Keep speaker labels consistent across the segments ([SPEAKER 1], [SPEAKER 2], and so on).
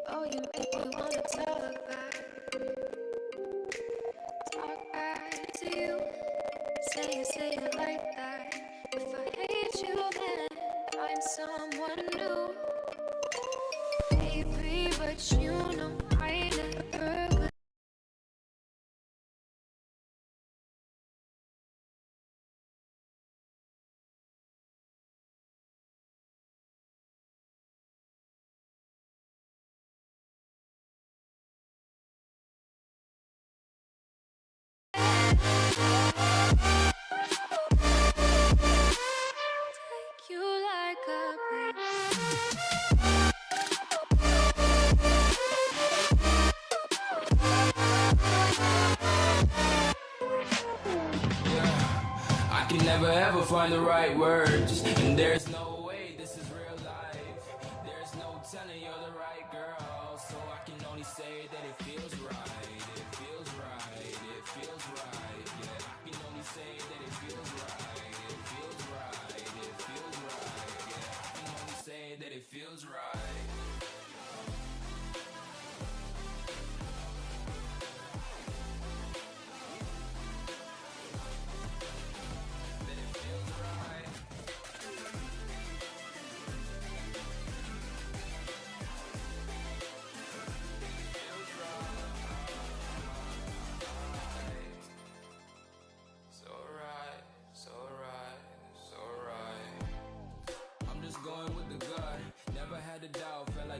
[SPEAKER 1] Oh, you make me wanna talk back to you. Say it like that. If I hate you, then I'm someone new. Baby, but you know I never could. Take you like a
[SPEAKER 2] I can never ever find the right words, and there's no way this is real life. There's no telling you're the right girl, so I can only say that it feels right. It feels right. It feels right. Yeah, I can only say that it feels right. It feels right. It feels right. Yeah, I can only say that it feels right.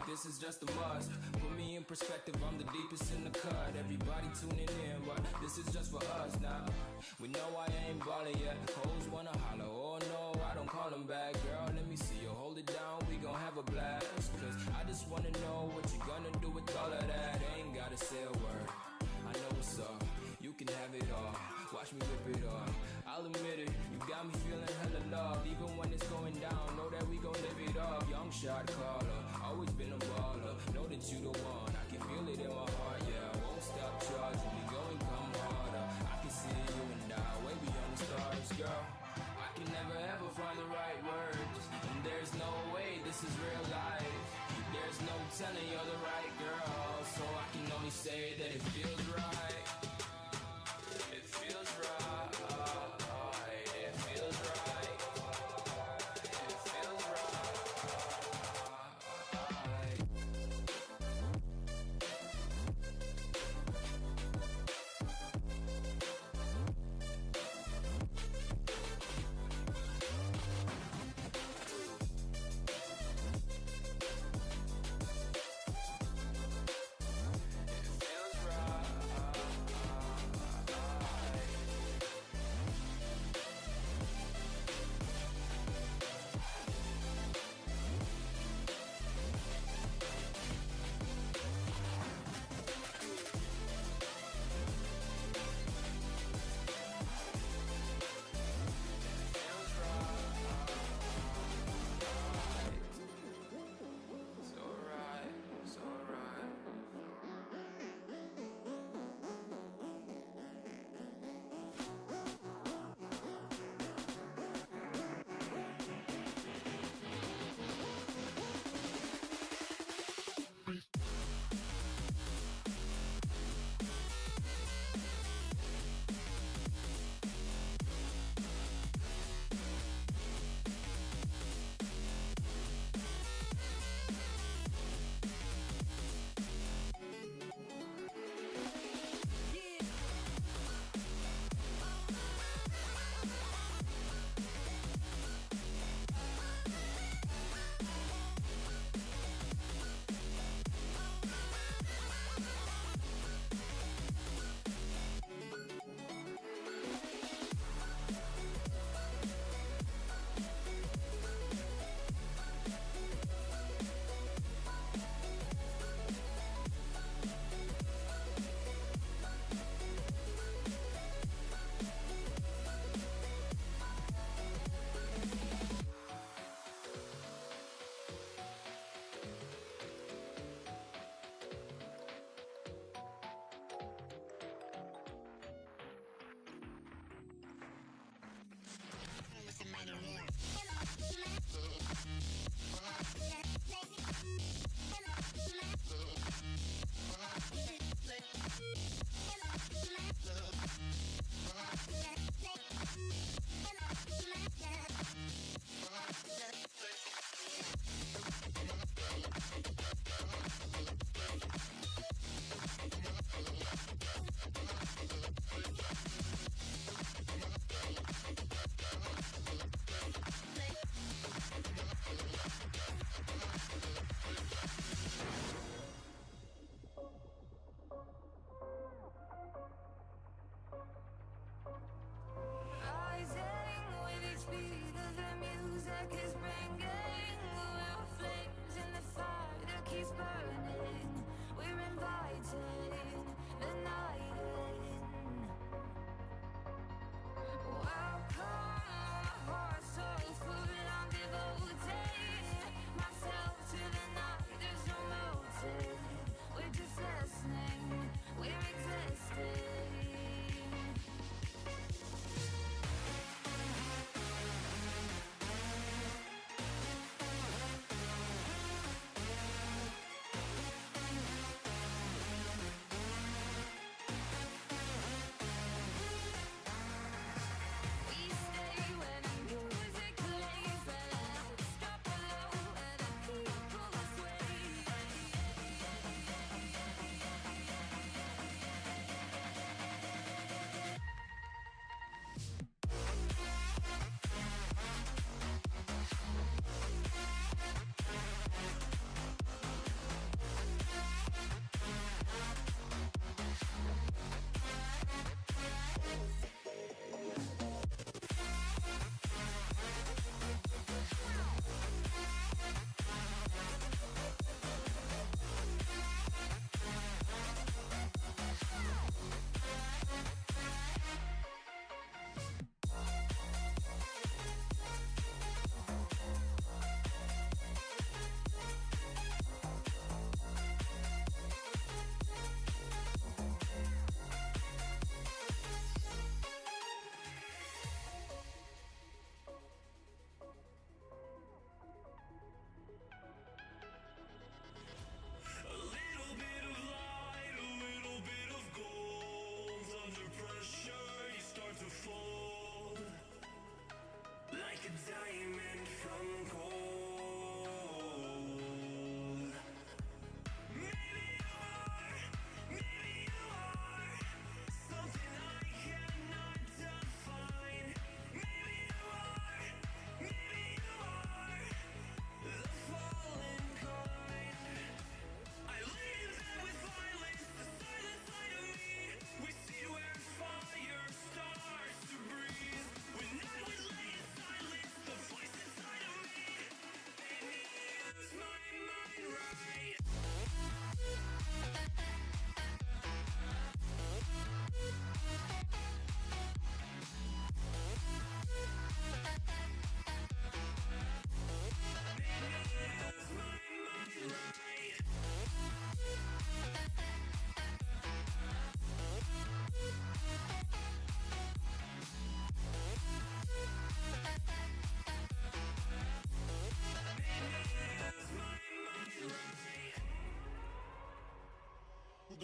[SPEAKER 2] This is just a must. Put me in perspective, I'm the deepest in the cut. Everybody tuning in, but this is just for us now. We know I ain't ballin' yet. Hoes wanna holler, oh no, I don't call them back. Girl, let me see you hold it down, we gon' have a blast. Cause I just wanna know what you gonna do with all of that. Ain't gotta say a word, I know what's up. You can have it all, watch me rip it off. I'll admit it, you got me feeling hella loved. Even when it's going down, know that we gon' live it up. Young shot caller, always been a baller. Know that you the one, I can feel it in my heart. Yeah, I won't stop charging me, go and come harder. I can see you and I, way beyond the stars, girl. I can never ever find the right words, and there's no way this is real life. There's no telling you're the right girl, so I can only say that it feels right. It feels right. It feels right. It feels right.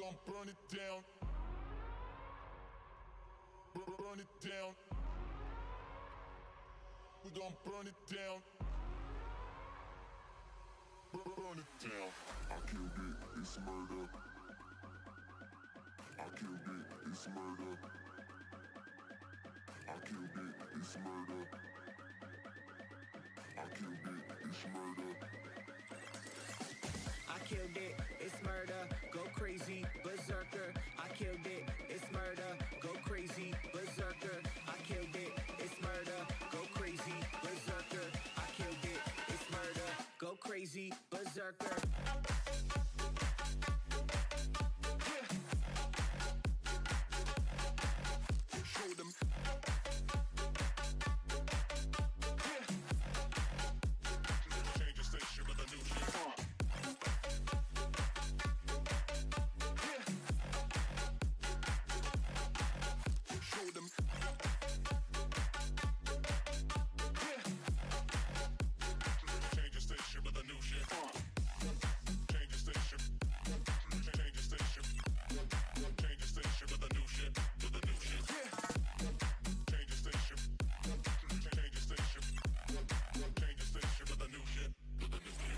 [SPEAKER 3] gon' burn it down. Burn it down. We gon' burn it down. Burn it down. I killed it, it's murder. I killed it, it's murder. I killed it, it's murder. I killed it, it's murder.
[SPEAKER 4] I killed it, it's murder, go crazy, berserker. I killed it, it's murder, go crazy, berserker. I killed it, it's murder, go crazy, berserker. I killed it, it's murder, go crazy, berserker.
[SPEAKER 3] Show them. Change the station with a new shit. Show them. Change the station with a new shit. Change the station. Change the station. Change the station with a new shit. With a new shit. Change the station. Change the station. Change the station with a new shit. With a new shit.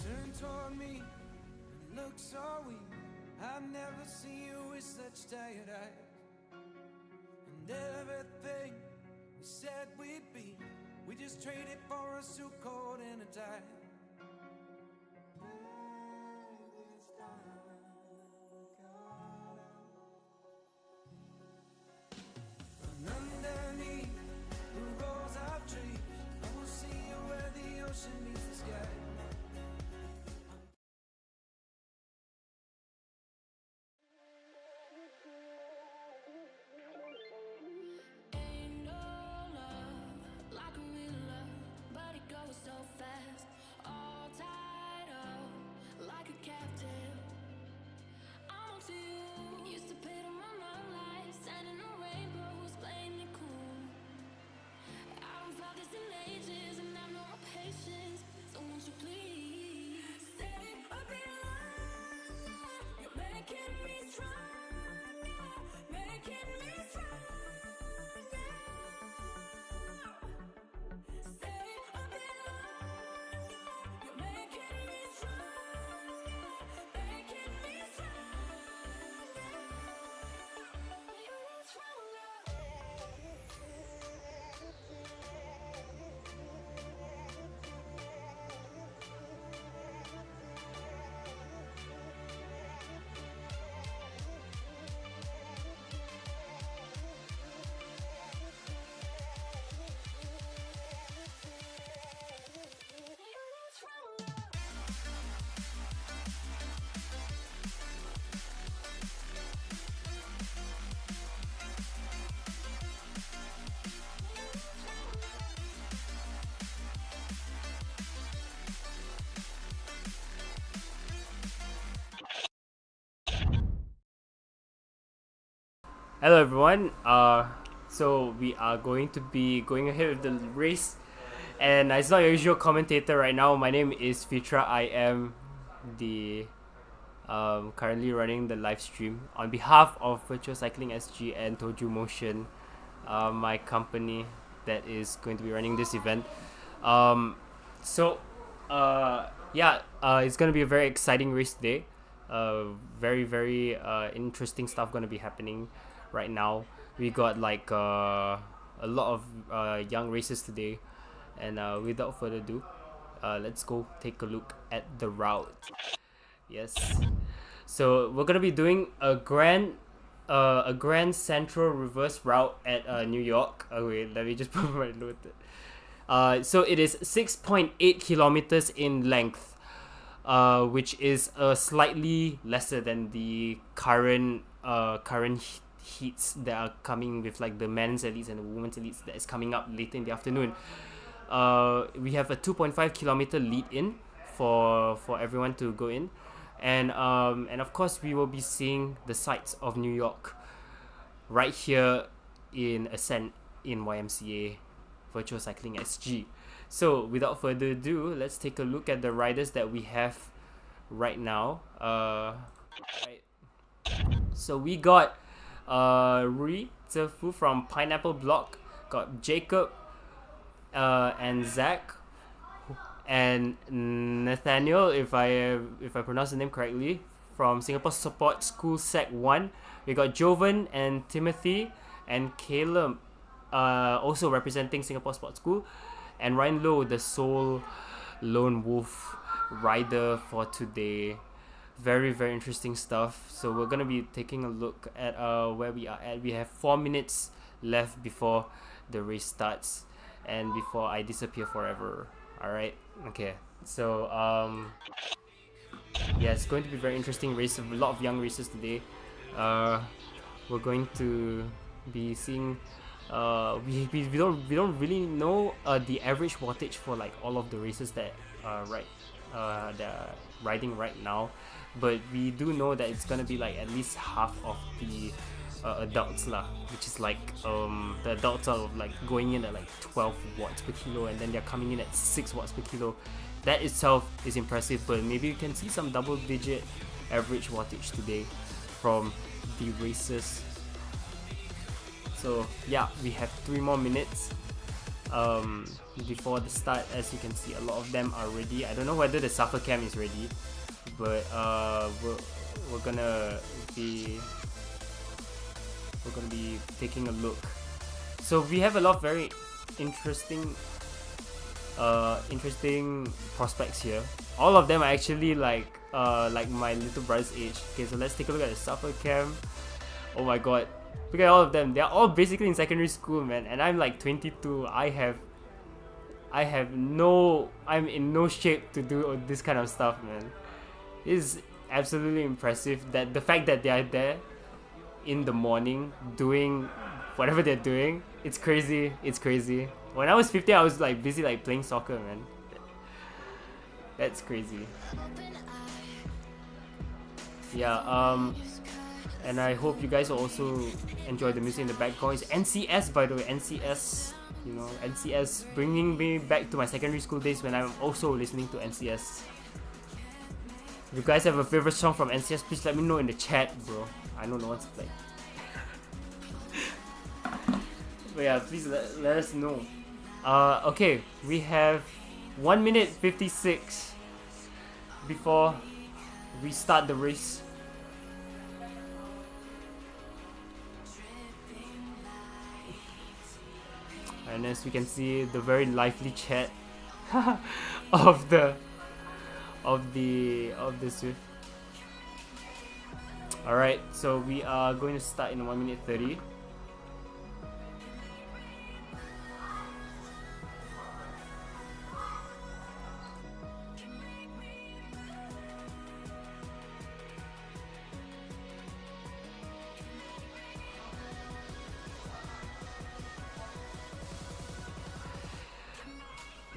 [SPEAKER 5] Turn toward me and look so weak. I've never seen you with such tired eyes. And everything we said we'd be, we just traded for a suit coat and a tie. And underneath the rows of trees, I will see you where the ocean meets the sky.
[SPEAKER 1] Ain't no love like a real love, but it goes so fast. All tied up like a captive. I'm on to you. Used to pay to my life, standing on rainbows, playing it cool. I haven't felt this in ages, and I know my patience. So won't you please stay a bit longer? You're making me stronger, making me stronger. Stay a bit longer. You're making me stronger, making me stronger. You're stronger. You're stronger.
[SPEAKER 6] Hello everyone, so we are going to be going ahead with the race, and it's not your usual commentator right now. My name is Fitra. I am the currently running the live stream on behalf of Virtual Cycling SG and Toju Motion, my company that is going to be running this event. It's gonna be a very exciting race today. Very interesting stuff gonna be happening right now. We got like a lot of young races today, and without further ado, let's go take a look at the route. Yes, so we're gonna be doing a Grand Central reverse route at New York. Wait, let me just put my note. So it is 6.8 kilometers in length, which is slightly lesser than the current heats that are coming with like the men's elites and the women's elites that is coming up later in the afternoon. We have a 2.5 kilometer lead in for everyone to go in, and of course we will be seeing the sights of New York right here in Ascent in YMCA Virtual Cycling SG. So without further ado, let's take a look at the riders that we have right now. Right. So we got Rui Zefu from Pineapple Block, got Jacob and Zach, and Nathaniel, if I pronounce the name correctly, from Singapore Support School Sec 1. We got Jovan and Timothy and Caleb, also representing Singapore Sports School, and Ryan Lowe, the sole lone wolf rider for today. Very interesting stuff. So we're gonna be taking a look at where we are at. We have 4 minutes left before the race starts and before I disappear forever. Alright, okay, so yeah, it's going to be a very interesting race. A lot of young races today. We're going to be seeing we don't really know the average wattage for like all of the races that that are riding right now, but we do know that it's gonna be like at least half of the adults lah, which is like the adults are like going in at like 12 watts per kilo, and then they're coming in at 6 watts per kilo. That itself is impressive, but maybe you can see some double digit average wattage today from the races. So yeah, we have 3 more minutes before the start. As you can see, a lot of them are ready. I don't know whether the suffer cam is ready, but we're gonna be taking a look. So we have a lot of very interesting prospects here. All of them are actually like my little brother's age. Okay, so let's take a look at the suffer cam. Oh my god, look at all of them. They're all basically in secondary school, man, and I'm like 22. I'm in no shape to do this kind of stuff, man. It's absolutely impressive that the fact that they are there in the morning doing whatever they're doing. It's crazy. When I was 15, I was like busy like playing soccer, man. That's crazy. Yeah, and I hope you guys will also enjoy the music in the background. It's NCS, by the way. NCS, you know, NCS bringing me back to my secondary school days when I'm also listening to NCS. If you guys have a favorite song from NCS, please let me know in the chat, bro. I don't know what to play. But yeah, please let us know. Okay, we have 1 minute 56 before we start the race. And as we can see, the very lively chat of the Swift. Alright, so we are going to start in 1 minute 30.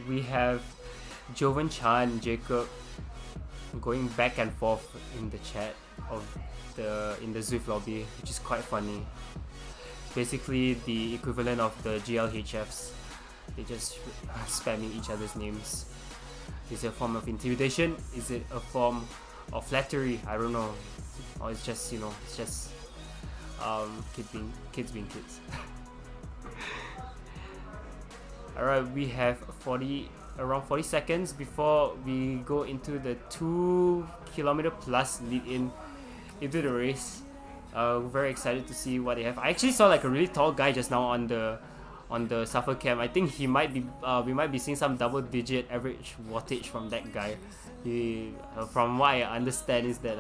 [SPEAKER 6] We have Jovan Chan, Jacob going back and forth in the chat in the Zwift lobby, which is quite funny. Basically the equivalent of the GLHFs. They just spamming each other's names. Is it a form of intimidation? Is it a form of flattery? I don't know. Or it's just, it's just kids being kids. Alright, we have around 40 seconds before we go into the 2 km plus lead into the race. Very excited to see what they have. I actually saw like a really tall guy just now on the suffer cam. I think we might be seeing some double-digit average wattage from that guy. From what I understand is that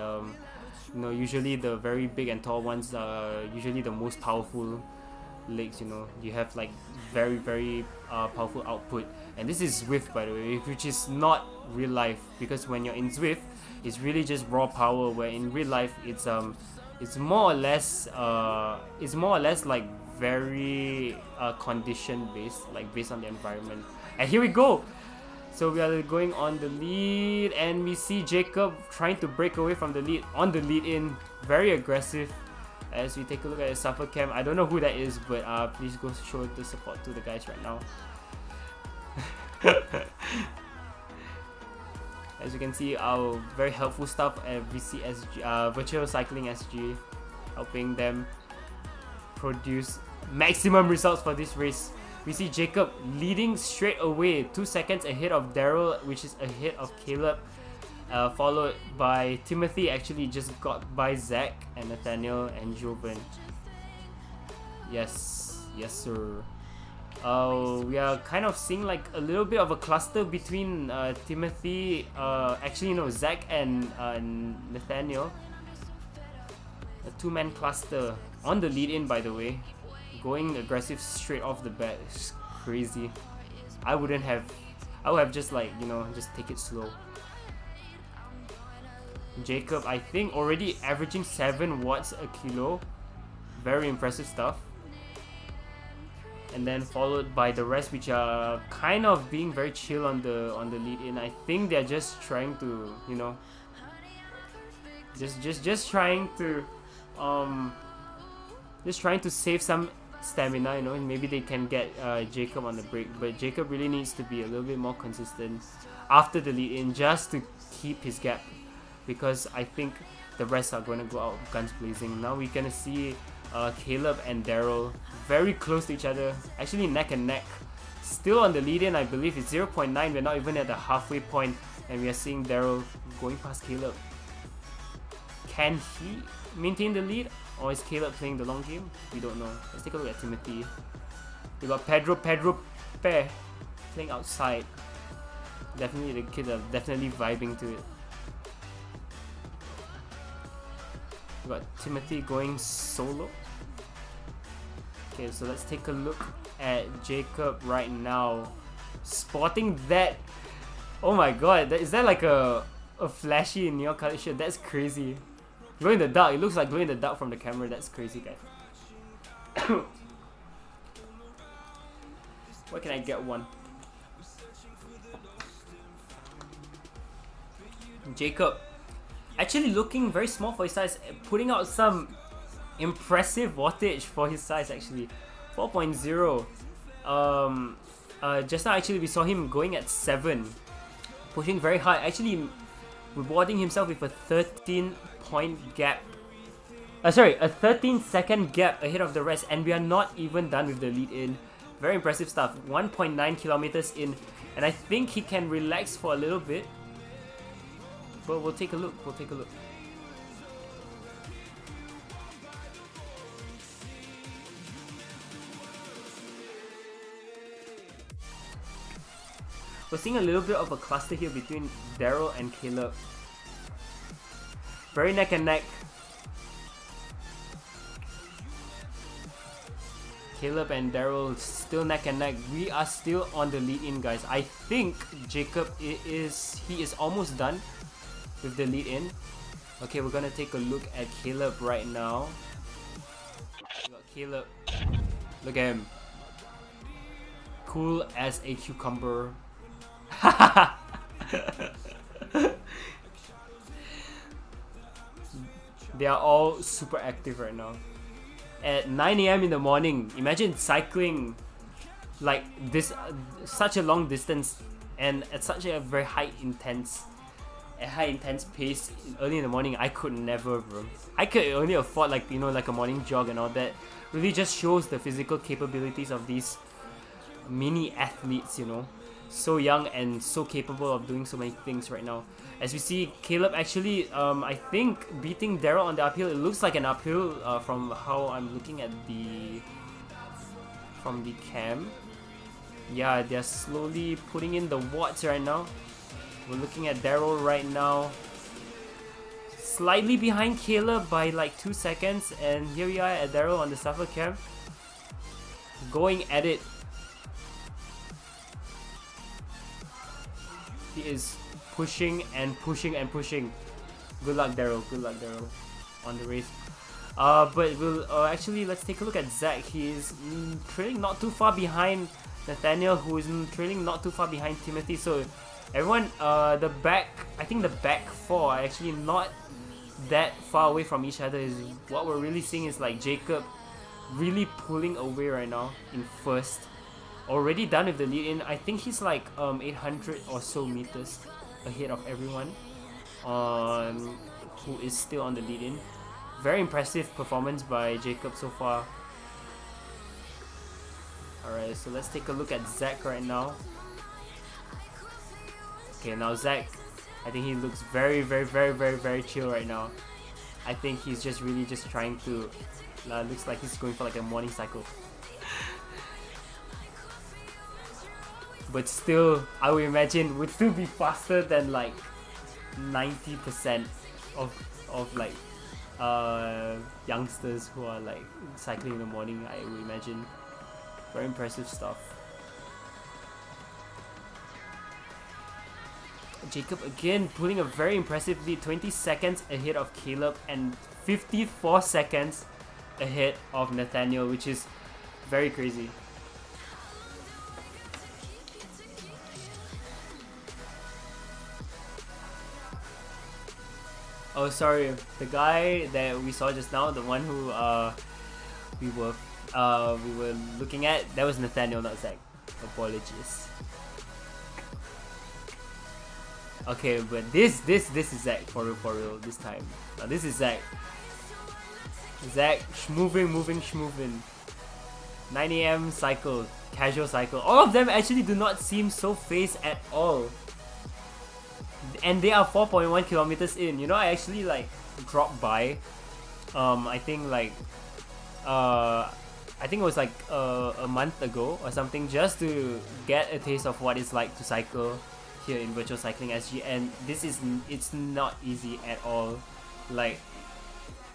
[SPEAKER 6] usually the very big and tall ones are usually the most powerful legs. You have like very very powerful output, and this is Zwift, by the way, which is not real life, because when you're in Zwift it's really just raw power, where in real life it's more or less like very condition based, like based on the environment. And here we go. So we are going on the lead, and we see Jacob trying to break away from the lead on the lead in. Very aggressive. As we take a look at the suffer cam, I don't know who that is, but please go show the support to the guys right now. As you can see, our very helpful stuff at VCSG, Virtual Cycling SG, helping them produce maximum results for this race. We see Jacob leading straight away, 2 seconds ahead of Daryl, which is ahead of Caleb, followed by Timothy. Actually just got by Zach and Nathaniel and Joven. Yes sir. We are kind of seeing like a little bit of a cluster between Timothy, Zach and Nathaniel. A two-man cluster on the lead-in, by the way. Going aggressive straight off the bat is crazy. I would have just just take it slow. Jacob, I think, already averaging 7 watts a kilo. Very impressive stuff. And then followed by the rest, which are kind of being very chill on the lead-in. I think they're just trying to, just trying to save some stamina, and maybe they can get Jacob on the break. But Jacob really needs to be a little bit more consistent after the lead-in, just to keep his gap, because I think the rest are going to go out guns blazing. Now we're going to see Caleb and Daryl very close to each other, actually neck and neck. Still on the lead-in, I believe it's 0.9. We're not even at the halfway point, and we are seeing Daryl going past Caleb. Can he maintain the lead, or is Caleb playing the long game? We don't know. Let's take a look at Timothy. We got Pedro playing outside. Definitely, the kids are definitely vibing to it. We got Timothy going solo. Okay, so let's take a look at Jacob right now. Spotting that. Oh my god, is that like a flashy neon colored shirt? That's crazy. Glow in the dark. It looks like glow in the dark from the camera. That's crazy, guys. Where can I get one? Jacob, actually looking very small for his size, putting out some impressive wattage for his size. Actually 4.0. Just now actually we saw him going at 7, pushing very hard, actually rewarding himself with a 13-point gap. A 13-second gap ahead of the rest, and we are not even done with the lead-in. Very impressive stuff. 1.9 kilometers in, and I think he can relax for a little bit. But we'll take a look. We're seeing a little bit of a cluster here between Daryl and Caleb. Very neck and neck. Caleb and Daryl still neck and neck. We are still on the lead-in, guys. I think Jacob is almost done with the lead-in. Okay, we're gonna take a look at Caleb right now. We got Caleb. Look at him. Cool as a cucumber. They are all super active right now. At 9 AM in the morning, imagine cycling like this, such a long distance and at such a very high intense pace early in the morning. I could never, bro. I could only afford like, you know, like a morning jog and all that. Really just shows the physical capabilities of these mini athletes, you know, so young and so capable of doing so many things right now. As we see, Caleb actually I think beating Daryl on the uphill. It looks like an uphill from how I'm looking at the cam. Yeah, they're slowly putting in the watts right now. We're looking at Daryl right now, slightly behind Caleb by like 2 seconds, and here we are at Daryl on the suffer cam, going at it. He is pushing and pushing and pushing. Good luck, Daryl. Good luck, Daryl, on the race. But we'll actually, let's take a look at Zach. He is trailing not too far behind Nathaniel, who is trailing not too far behind Timothy. So everyone, I think the back four are actually not that far away from each other. Is what we're really seeing is like Jacob really pulling away right now in first. Already done with the lead in. I think he's like 800 or so meters ahead of everyone who is still on the lead in. Very impressive performance by Jacob so far. Alright, so let's take a look at Zach right now. Okay, now Zach, I think he looks very, very, very, very, very chill right now. I think he's just really just trying to, looks like he's going for like a morning cycle. But still, I would imagine would still be faster than like 90% of like youngsters who are like cycling in the morning, I would imagine. Very impressive stuff. Jacob again pulling a very impressive lead, 20 seconds ahead of Caleb and 54 seconds ahead of Nathaniel, which is very crazy. Oh, sorry, the guy that we saw just now, the one who we were looking at, that was Nathaniel, not Zach. Apologies. Okay, but this is Zach for real this time. Now this is Zach. Zach schmoving. 9 AM cycle, casual cycle. All of them actually do not seem so phased at all. And they are 4.1 kilometers in. You know, I actually like dropped by. I think like I think it was like a month ago or something, just to get a taste of what it's like to cycle here in Virtual Cycling SG, and it's not easy at all. Like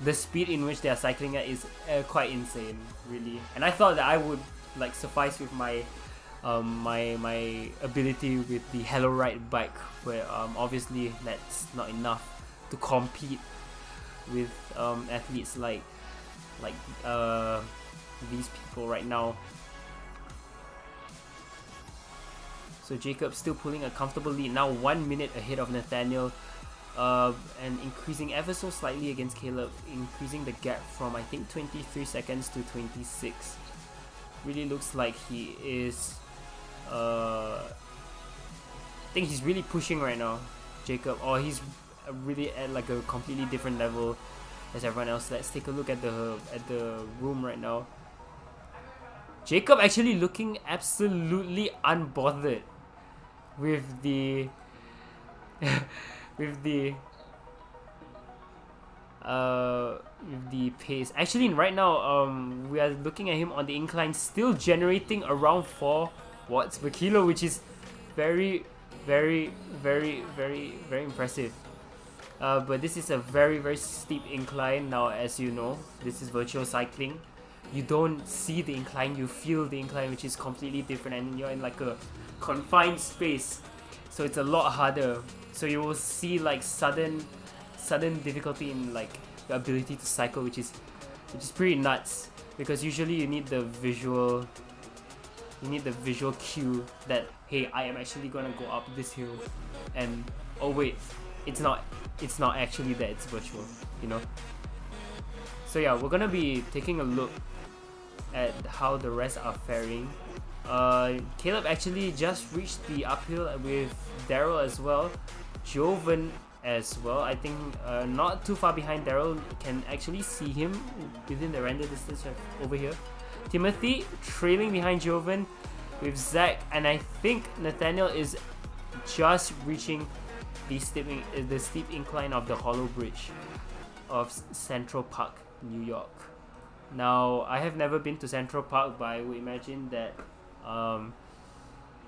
[SPEAKER 6] the speed in which they are cycling at is quite insane, really. And I thought that I would like suffice with my my ability with the Hello Ride bike, where obviously that's not enough to compete with athletes like these people right now. So Jacob's still pulling a comfortable lead, now 1 minute ahead of Nathaniel, and increasing ever so slightly against Caleb, increasing the gap from I think 23 seconds to 26. Really looks like he is I think he's really pushing right now, Jacob, or he's really at like a completely different level as everyone else. Let's take a look at the room right now. Jacob actually looking absolutely unbothered with the with the pace. Actually, right now we are looking at him on the incline, still generating around 4 watts per kilo, which is very impressive. But this is a very steep incline. Now, as you know, this is virtual cycling. You don't see the incline, you feel the incline, which is completely different, and you're in like a confined space, so it's a lot harder. So you will see like sudden difficulty in like your ability to cycle, which is pretty nuts, because usually you need the visual cue that, hey, I am actually gonna go up this hill, and oh wait, it's not actually that, it's virtual, you know. So yeah, we're gonna be taking a look at how the rest are faring. Caleb actually just reached the uphill with Daryl as well. Joven as well. I think not too far behind Daryl. Can actually see him within the render distance over here. Timothy trailing behind Joven with Zach, and I think Nathaniel is just reaching the steep incline of the Hollow Bridge of Central Park, New York. Now, I have never been to Central Park, but I would imagine that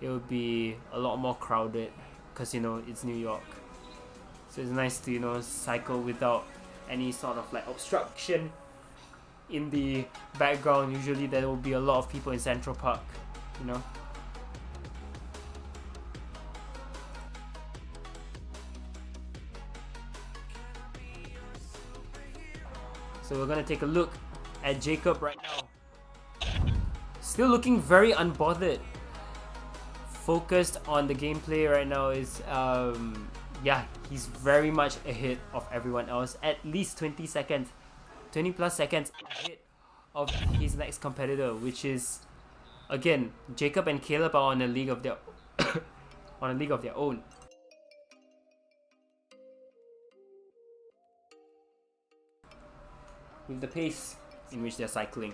[SPEAKER 6] it would be a lot more crowded because, you know, it's New York. So it's nice to, you know, cycle without any sort of like obstruction in the background. Usually there will be a lot of people in Central Park, you know. So we're gonna take a look at Jacob right now. Still looking very unbothered. Focused on the gameplay right now is yeah, he's very much ahead of everyone else. At least 20 seconds, 20 plus seconds ahead of his next competitor, which is again Jacob and Caleb are on a league of their on a league of their own. With the pace in which they're cycling.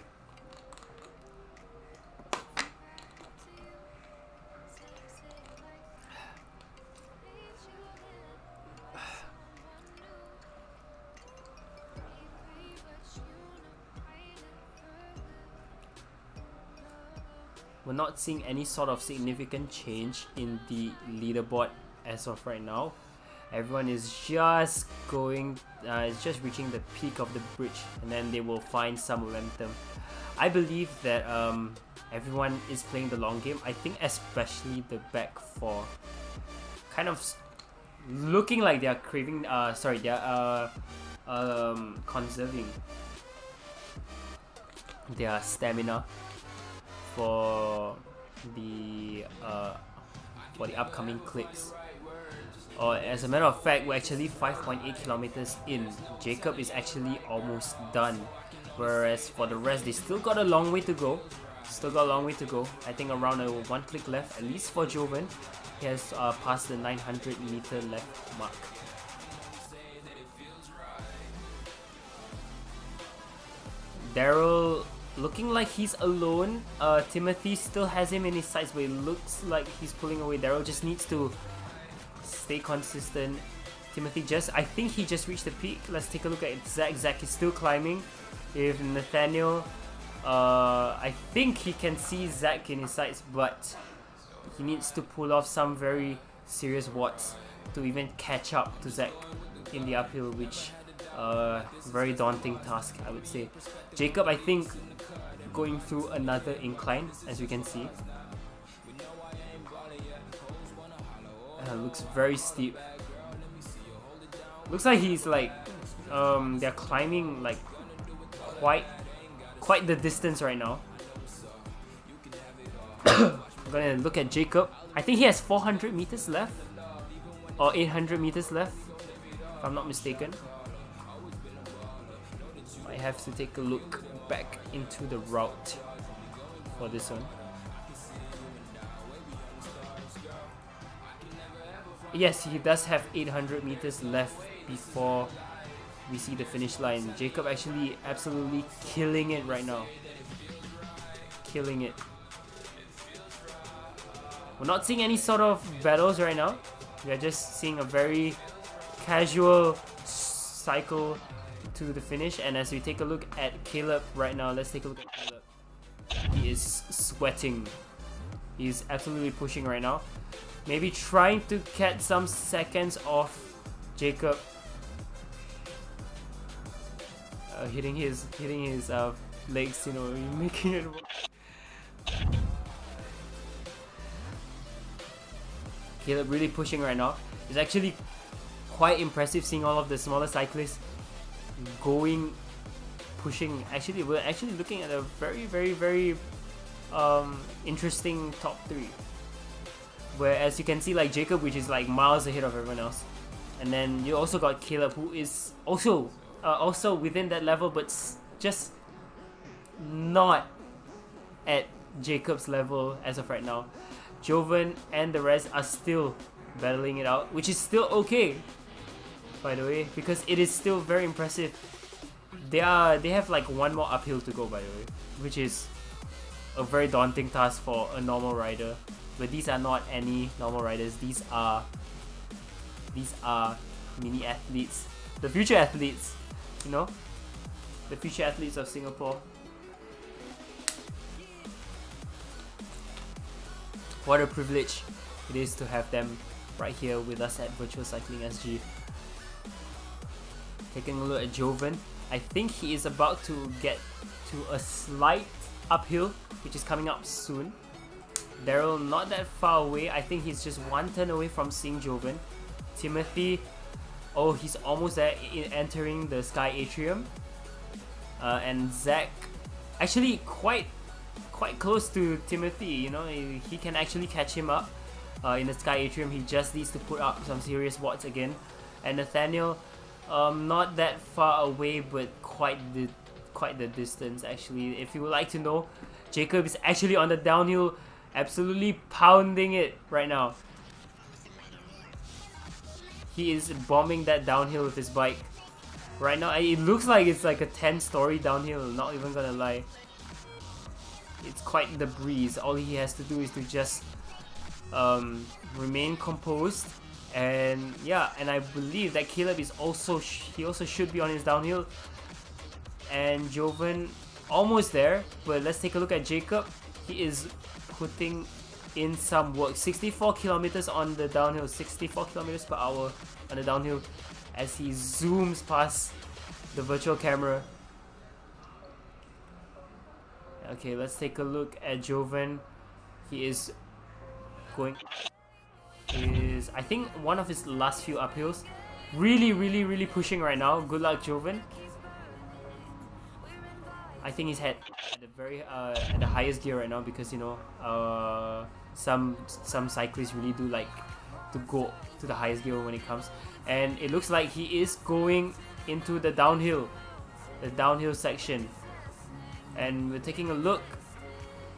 [SPEAKER 6] We're not seeing any sort of significant change in the leaderboard as of right now. Everyone is just going, just reaching the peak of the bridge, and then they will find some momentum. I believe that everyone is playing the long game. I think especially the back four, kind of looking like they are craving. They are conserving their stamina for the upcoming clicks. Or as a matter of fact, we're actually 5.8 kilometers in. Jacob is actually almost done, whereas for the rest, they still got a long way to go. I think around a 1 click left, at least for Joven. He has passed the 900 meter left mark. Daryl looking like he's alone. Timothy still has him in his sights, but it looks like he's pulling away. Daryl just needs to stay consistent. Timothy I think he just reached the peak. Let's take a look at Zach. Zach is still climbing. If Nathaniel, I think he can see Zach in his sights, but he needs to pull off some very serious watts to even catch up to Zach in the uphill, which very daunting task, I would say. Jacob, I think, going through another incline, as we can see. Looks very steep. Looks like he's like they're climbing like quite the distance right now. I'm gonna look at Jacob. I think he has 400 meters left or 800 meters left, if I'm not mistaken. I have to take a look back into the route for this one. Yes, he does have 800 meters left before we see the finish line. Jacob actually absolutely killing it right now. Killing it. We're not seeing any sort of battles right now. We are just seeing a very casual cycle to the finish. And as we take a look at Caleb right now, let's take a look at Caleb. He is sweating. He's absolutely pushing right now. Maybe trying to catch some seconds off Jacob. Hitting his legs, you know, making it work. Caleb really pushing right now. It's actually quite impressive seeing all of the smaller cyclists pushing. Actually, we're actually looking at a very interesting top three. Where, as you can see, like Jacob, which is like miles ahead of everyone else, and then you also got Caleb, who is also within that level, but just not at Jacob's level as of right now. Joven and the rest are still battling it out, which is still okay, by the way, because it is still very impressive. They have like one more uphill to go, by the way, which is a very daunting task for a normal rider. But these are not any normal riders. These are mini athletes, the future athletes, you know, the future athletes of Singapore. What a privilege it is to have them right here with us at Virtual Cycling SG. Taking a look at Joven, I think he is about to get to a slight uphill, which is coming up soon. Daryl not that far away. I think he's just one turn away from seeing Joven. Timothy, oh, he's almost there, entering the Sky Atrium. And Zach, actually quite close to Timothy. You know, he can actually catch him up in the Sky Atrium. He just needs to put up some serious watts again. And Nathaniel, not that far away, but quite the distance actually. If you would like to know, Jacob is actually on the downhill, absolutely pounding it right now. He is bombing that downhill with his bike right now. It looks like it's like a 10-story downhill, not even gonna lie. It's quite the breeze. All he has to do is to just remain composed. And yeah, and I believe that Caleb is also he also should be on his downhill. And Joven almost there, but let's take a look at Jacob. He is putting in some work. 64 kilometers on the downhill, 64 kilometers per hour on the downhill as he zooms past the virtual camera. Okay, let's take a look at Joven. He is going, I think one of his last few uphills. Really pushing right now. Good luck, Joven. I think he's at the very at the highest gear right now, because you know some cyclists really do like to go to the highest gear when it comes, and it looks like he is going into the downhill section. And we're taking a look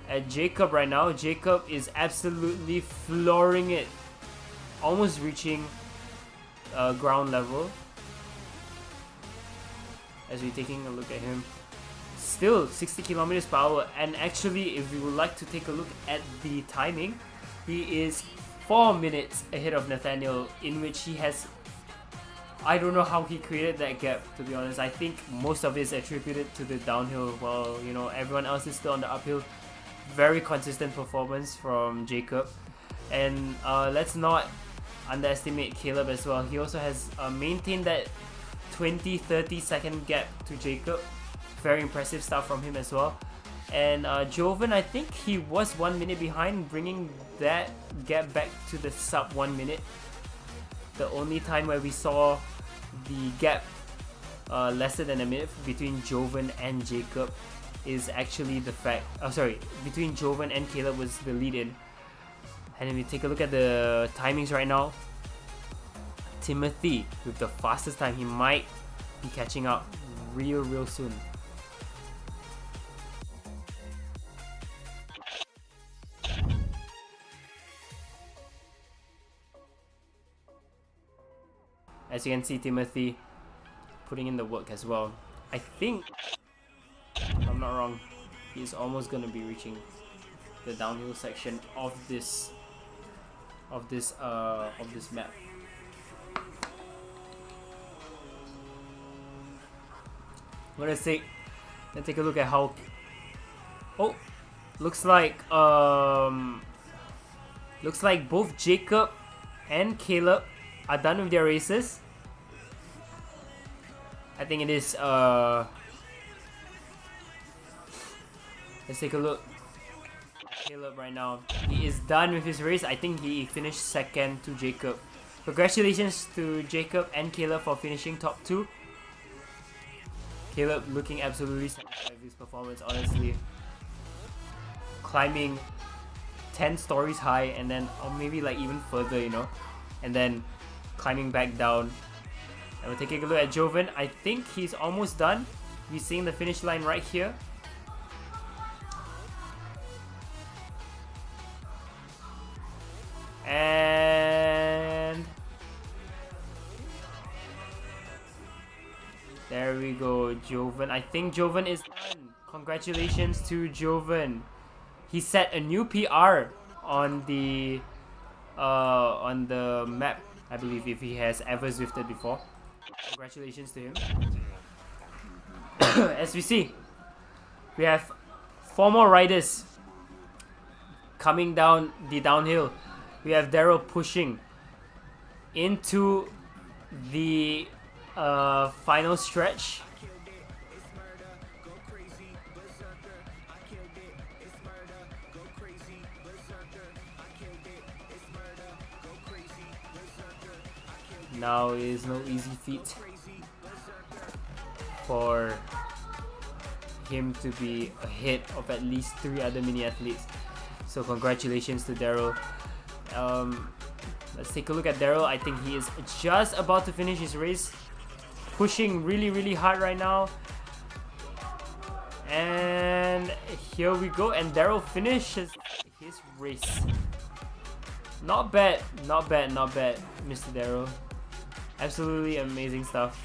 [SPEAKER 6] at Jacob right now. Jacob is absolutely flooring it, almost reaching ground level. As we're taking a look at him, still 60 kilometers per hour. And actually, if we would like to take a look at the timing, he is 4 minutes ahead of Nathaniel, in which he has, I don't know how he created that gap, to be honest. I think most of it is attributed to the downhill, while you know everyone else is still on the uphill. Very consistent performance from Jacob. And let's not underestimate Caleb as well. He also has maintained that 20-30 second gap to Jacob. Very impressive stuff from him as well. And Joven, I think he was 1 minute behind, bringing that gap back to the sub 1 minute. The only time where we saw the gap lesser than a minute between Joven and Jacob is actually the fact, between Joven and Caleb was the lead-in. And if we take a look at the timings right now, Timothy with the fastest time. He might be catching up real soon. As you can see, Timothy putting in the work as well. I think, if I'm not wrong, he's almost gonna be reaching the downhill section of this map. Let's take a look at how. Oh, looks like both Jacob and Caleb are done with their races. I think it is. Let's take a look. Caleb right now, he is done with his race. I think he finished second to Jacob. Congratulations to Jacob and Caleb for finishing top 2. Caleb looking absolutely satisfied with his performance, honestly. Climbing 10 stories high, and then, or maybe like even further, you know, and then climbing back down. And we're taking a look at Joven. I think he's almost done. We're seeing the finish line right here. There we go, Joven. I think Joven is done. Congratulations to Joven. He set a new PR on the map, I believe, if he has ever Zwifted before. Congratulations to him. As we see, we have 4 more riders coming down the downhill. We have Daryl pushing into the final stretch. Now it is no easy feat for him to be ahead of at least 3 other mini athletes. So congratulations to Daryl. Let's take a look at Daryl. I think he is just about to finish his race. Pushing really hard right now. And here we go. And Daryl finishes his race. Not bad, Mr. Daryl. Absolutely amazing stuff.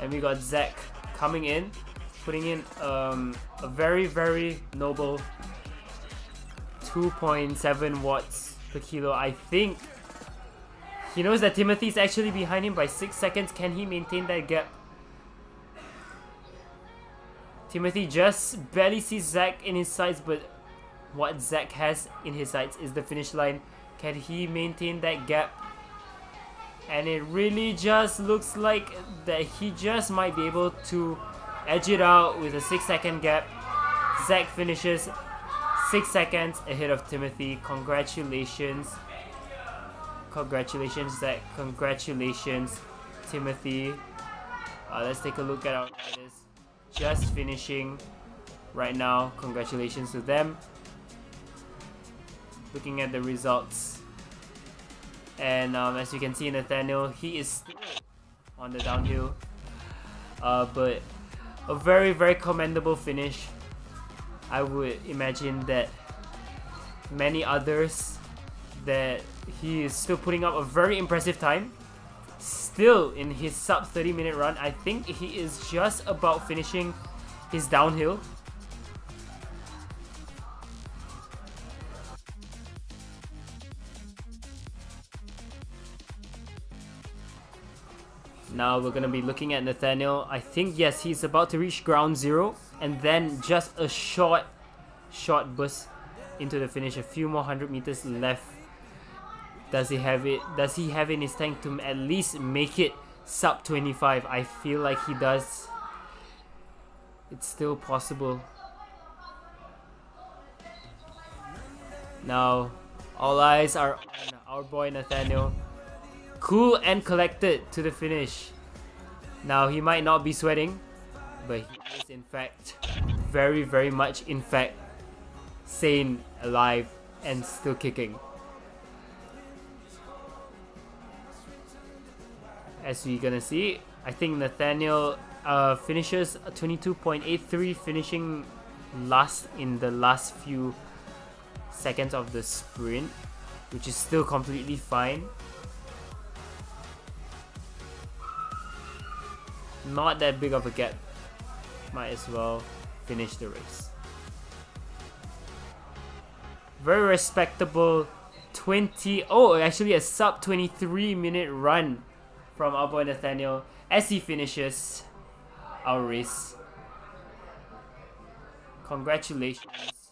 [SPEAKER 6] And we got Zach coming in, putting in a very noble 2.7 watts per kilo. I think he knows that Timothy's actually behind him by 6 seconds. Can he maintain that gap? Timothy just barely sees Zach in his sights, but what Zach has in his sights is the finish line. Can he maintain that gap? And it really just looks like that he just might be able to edge it out with a 6-second gap. Zach finishes 6 seconds ahead of Timothy. Congratulations. Congratulations, Zach. Congratulations, Timothy. Let's take a look at our riders just finishing right now. Congratulations to them. Looking at the results, and as you can see, Nathaniel, he is still on the downhill, but a very commendable finish. I would imagine that many others, that he is still putting up a very impressive time, still in his sub 30-minute run. I think he is just about finishing his downhill. Now we're gonna be looking at Nathaniel. I think, yes, he's about to reach ground zero, and then just a short burst into the finish. A few more 100 meters left. Does he have it? Does he have in his tank to at least make it sub 25? I feel like he does. It's still possible. Now all eyes are on our boy Nathaniel. Cool and collected to the finish. Now he might not be sweating, but he is in fact very much in fact sane, alive, and still kicking. As we're gonna see, I think Nathaniel finishes 22.83, finishing last in the last few seconds of the sprint, which is still completely fine. Not that big of a gap. Might as well finish the race. Very respectable 20. Oh, actually a sub 23-minute run from our boy Nathaniel as he finishes our race. Congratulations.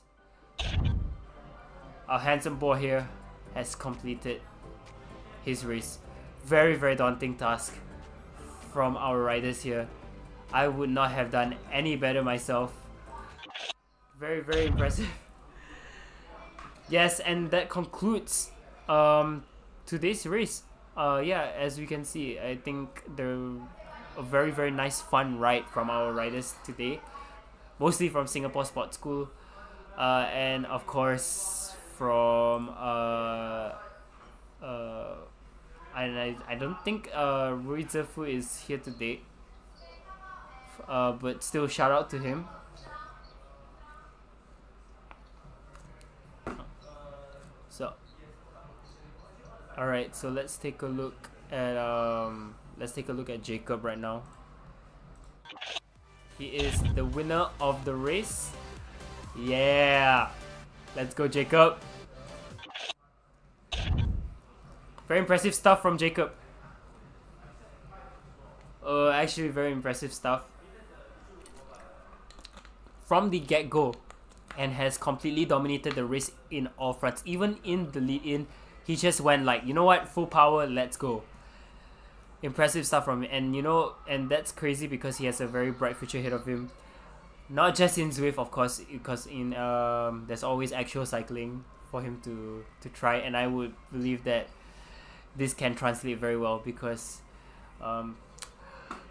[SPEAKER 6] Our handsome boy here has completed his race. Very daunting task from our riders here. I would not have done any better myself. Very impressive. Yes, and that concludes today's race. Yeah, as we can see, I think they're a very nice fun ride from our riders today, mostly from Singapore Sports School, and of course from and I don't think Ruizefu is here today, but still shout out to him. So All right, so let's take a look at Jacob right now. He is the winner of the race. Yeah, let's go, Jacob. Very impressive stuff from Jacob. Actually, very impressive stuff from the get-go, and has completely dominated the race in all fronts. Even in the lead-in, he just went like, you know what, full power, let's go. Impressive stuff from him, and that's crazy because he has a very bright future ahead of him. Not just in Zwift, of course, because in there's always actual cycling for him to try, and I would believe that this can translate very well because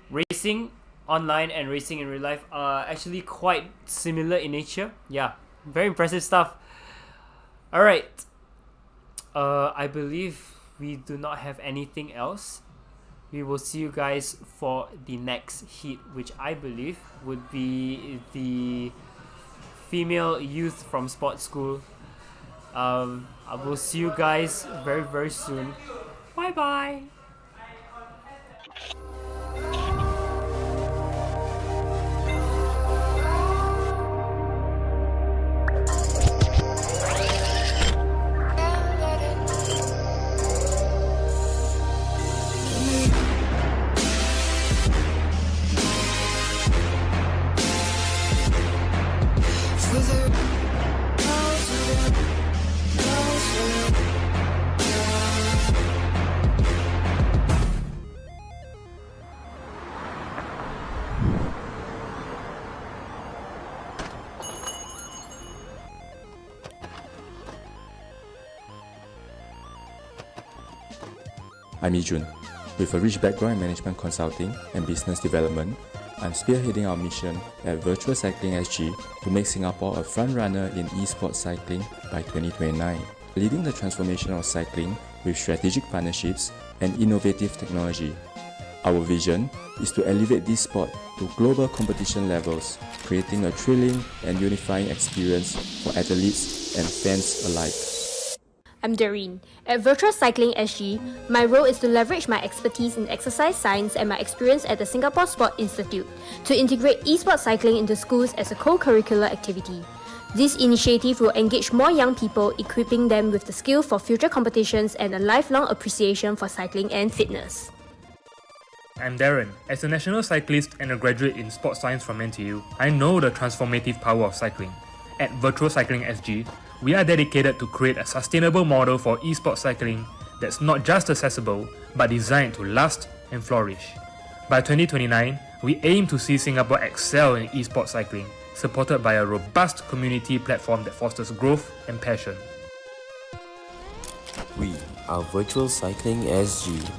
[SPEAKER 6] racing online and racing in real life are actually quite similar in nature. Yeah, very impressive stuff. Alright, I believe we do not have anything else. We will see you guys for the next heat, which I believe would be the female youth from sports school. I will see you guys very, very soon. Bye bye.
[SPEAKER 7] I'm Ijun. With a rich background in management consulting and business development, I'm spearheading our mission at Virtual Cycling SG to make Singapore a front-runner in esports cycling by 2029, leading the transformation of cycling with strategic partnerships and innovative technology. Our vision is to elevate this sport to global competition levels, creating a thrilling and unifying experience for athletes and fans alike.
[SPEAKER 8] I'm Doreen. At Virtual Cycling SG, my role is to leverage my expertise in exercise science and my experience at the Singapore Sport Institute to integrate esports cycling into schools as a co-curricular activity. This initiative will engage more young people, equipping them with the skill for future competitions and a lifelong appreciation for cycling and fitness.
[SPEAKER 9] I'm Darren. As a national cyclist and a graduate in sports science from NTU, I know the transformative power of cycling. At Virtual Cycling SG, we are dedicated to create a sustainable model for esports cycling that's not just accessible, but designed to last and flourish. By 2029, we aim to see Singapore excel in esports cycling, supported by a robust community platform that fosters growth and passion.
[SPEAKER 10] We are Virtual Cycling SG,